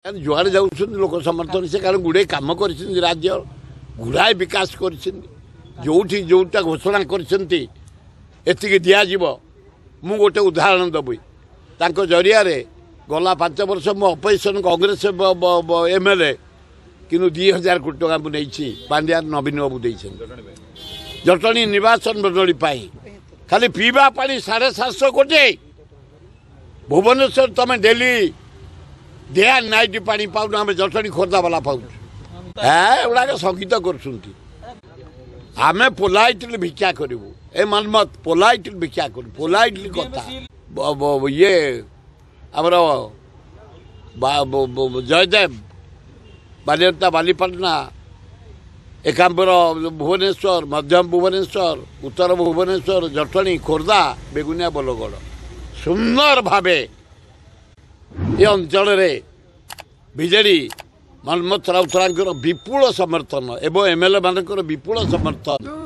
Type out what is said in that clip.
जुआड़े जाऊँ लोक समर्थन से कारण गुड़े कम कर राज्य गुड़ाए विकास कर जोटी जोटा घोषणा करती दिज्व मु गोटे उदाहरण देवी जरिया गला 5 वर्ष मो अपोजिशन कांग्रेस एमएलए किनु 2000 कोटी टका नहीं पांड्या नवीन बाबू दे जटणी निर्वाचन मंडली खाली पीवा पानी 750 कोटी भुवनेश्वर तुम डेली डे एंड नाइट पानी पाऊन आम जटणी खोर्धा वाला पाऊँ एगुड़ा संगीत करें पोलाइटली भिक्षा करूँ ए मनमत पोलाइटली भिक्षा कर पोलाइटली कथा ये आमर जयदेव बालियता बालीपाटना एकांबर भुवनेश्वर मध्यम भुवनेश्वर उत्तर भुवनेश्वर जटणी खोर्धा बेगुनिया बोलगढ़ सुंदर भावे ये अंचल बीजेडी मनमथ राउतरांकर विपुल समर्थन एवं एमएलए मानकर विपुल समर्थन